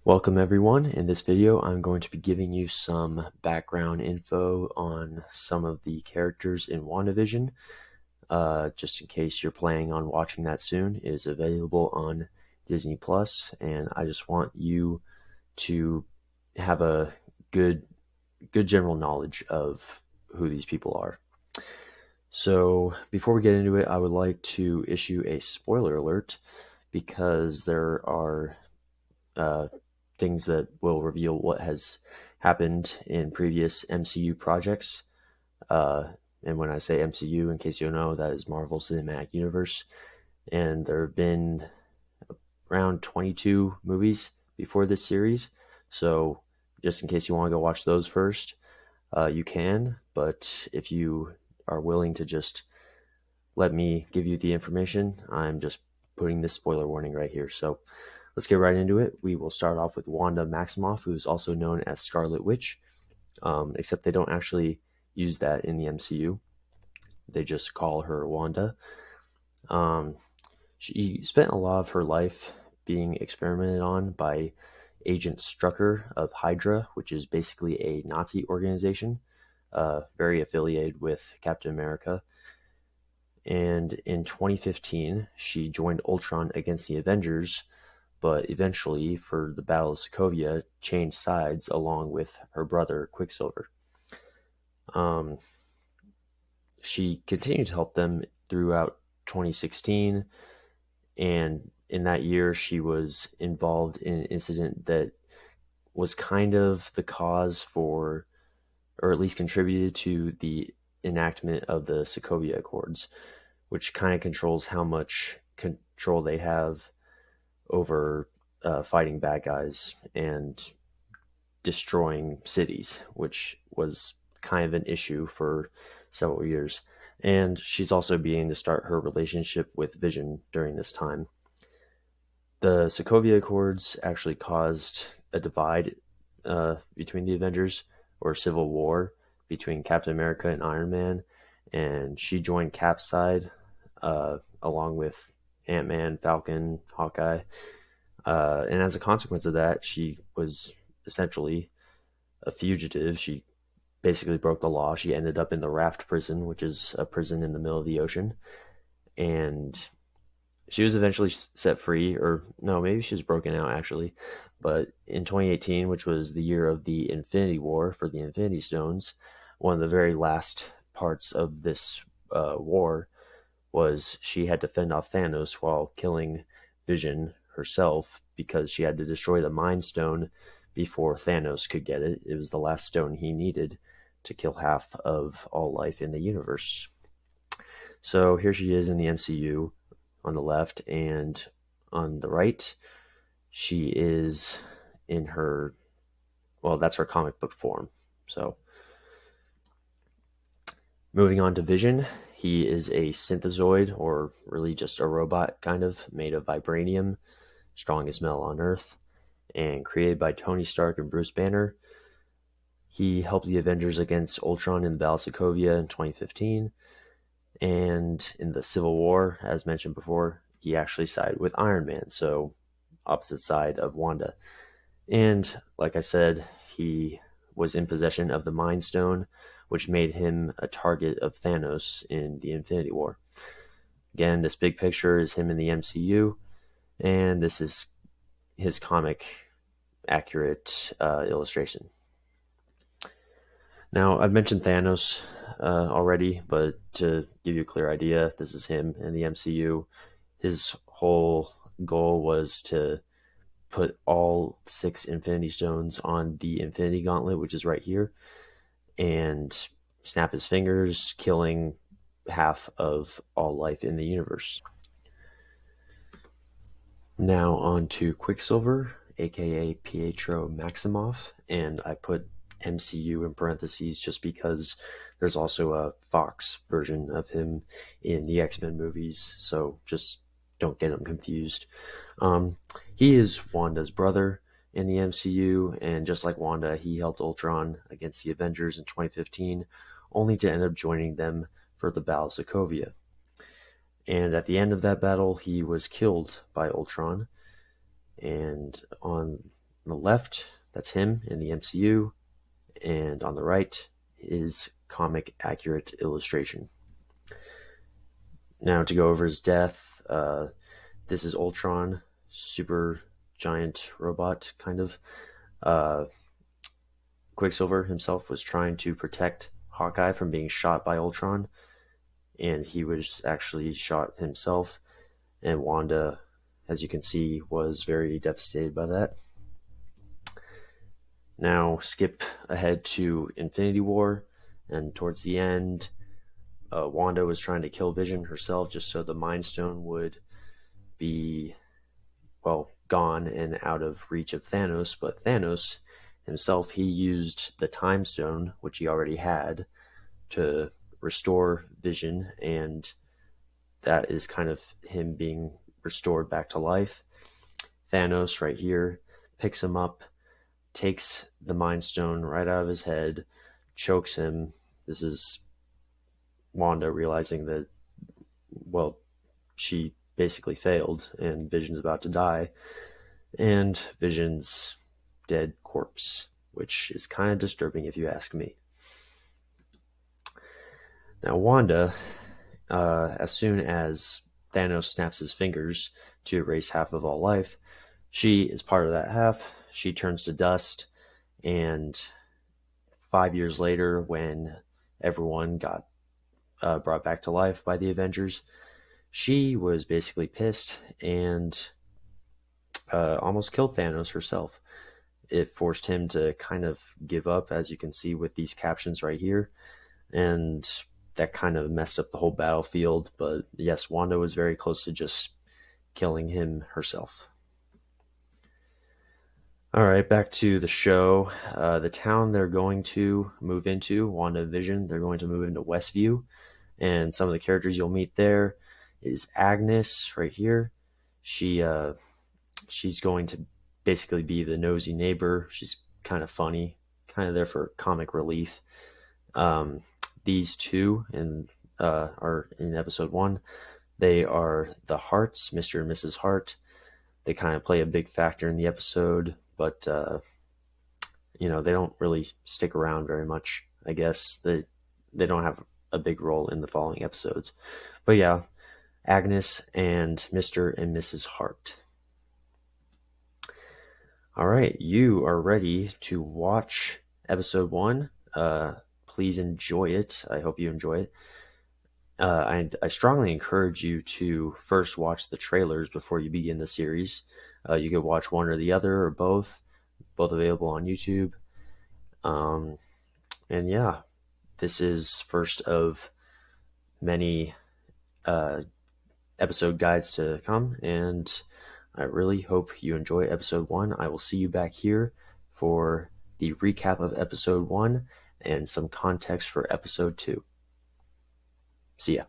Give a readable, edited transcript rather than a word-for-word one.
Welcome everyone. In this video, I'm going to be giving you some background info on some of the characters in WandaVision. Just in case you're planning on watching that soon, it is available on Disney Plus, and I just want you to have a good general knowledge of who these people are. So before we get into it, I would like to issue a spoiler alert because there are things that will reveal what has happened in previous MCU projects. And when I say MCU, in case you don't know, that is Marvel Cinematic Universe. And there have been around 22 movies before this series. So just in case you want to go watch those first, you can. But if you are willing to just let me give you the information, I'm just putting this spoiler warning right here. So let's get right into it. We will start off with Wanda Maximoff, who is also known as Scarlet Witch, except they don't actually use that in the MCU. They just call her Wanda. She spent a lot of her life being experimented on by Agent Strucker of Hydra, which is basically a Nazi organization, very affiliated with Captain America. And in 2015, she joined Ultron against the Avengers, but eventually, for the Battle of Sokovia, changed sides along with her brother Quicksilver. She continued to help them throughout 2016, and in that year, she was involved in an incident that was kind of the cause for, or at least contributed to the enactment of the Sokovia Accords, which kind of controls how much control they have over fighting bad guys and destroying cities, which was kind of an issue for several years. And she's also beginning to start her relationship with Vision during this time. The Sokovia Accords actually caused a divide between the Avengers, or civil war between Captain America and Iron Man, and she joined Cap's side along with Ant-Man, Falcon, Hawkeye. And as a consequence of that, she was essentially a fugitive. She basically broke the law. She ended up in the Raft prison, which is a prison in the middle of the ocean. And she was eventually set free, or no, maybe she was broken out actually. But in 2018, which was the year of the Infinity War for the Infinity Stones, one of the very last parts of this war was she had to fend off Thanos while killing Vision herself, because she had to destroy the Mind Stone before Thanos could get it. It was the last stone he needed to kill half of all life in the universe. So here she is in the MCU on the left, and on the right, she is in her, well, that's her comic book form. So moving on to Vision, he is a synthezoid, or really just a robot kind of, made of vibranium, strongest metal on Earth, and created by Tony Stark and Bruce Banner. He helped the Avengers against Ultron in the Battle of Sokovia in 2015, and in the Civil War, as mentioned before, he actually sided with Iron Man, so opposite side of Wanda. And like I said, he was in possession of the Mind Stone, which made him a target of Thanos in the Infinity War. Again, this big picture is him in the MCU, and this is his comic accurate illustration. Now, I've mentioned Thanos already, but to give you a clear idea, this is him in the MCU. His whole goal was to put all 6 Infinity Stones on the Infinity Gauntlet, which is right here, and snap his fingers, killing half of all life in the universe. Now on to Quicksilver, aka Pietro Maximoff, and I put MCU in parentheses just because there's also a Fox version of him in the X-Men movies, so just don't get them confused. He is Wanda's brother in the MCU, and just like Wanda, he helped Ultron against the Avengers in 2015, only to end up joining them for the Battle of Sokovia. And at the end of that battle, he was killed by Ultron, and on On the left, that's him in the MCU, and on the right is comic accurate illustration. Now to go over his death, this is Ultron, super giant robot, kind of. Quicksilver himself was trying to protect Hawkeye from being shot by Ultron, and he was actually shot himself. And Wanda, as you can see, was very devastated by that. Now skip ahead to Infinity War, and towards the end, Wanda was trying to kill Vision herself just so the Mind Stone would be, well, gone and out of reach of Thanos. But Thanos himself, he used the Time Stone, which he already had, to restore Vision, and that is kind of him being restored back to life. Thanos right here picks him up, takes the Mind Stone right out of his head, chokes him. This is Wanda realizing that, well, she basically failed and Vision's about to die, and Vision's dead corpse, which is kind of disturbing if you ask me. Now Wanda, as soon as Thanos snaps his fingers to erase half of all life, she is part of that half. She turns to dust, and 5 years later, when everyone got brought back to life by the Avengers, she was basically pissed and almost killed Thanos herself. It forced him to kind of give up, as you can see with these captions right here, and that kind of messed up the whole battlefield. But yes, Wanda was very close to just killing him herself. All right, back to the show. The town they're going to move into, WandaVision, they're going to move into Westview. And some of the characters you'll meet there is Agnes right here. She's going to basically be the nosy neighbor. She's kind of funny, kind of there for comic relief. These two are in episode 1. They are the Harts, Mr. and Mrs. Hart. They kind of play a big factor in the episode, but they don't really stick around very much. I guess they don't have a big role in the following episodes. But yeah, Agnes and Mr. and Mrs. Hart. All right, you are ready to watch episode 1. Please enjoy it. I hope you enjoy it. I strongly encourage you to first watch the trailers before you begin the series. You could watch one or the other or both available on YouTube. And yeah, this is first of many episode guides to come, and I really hope you enjoy episode 1. I will see you back here for the recap of episode 1 and some context for episode 2. See ya.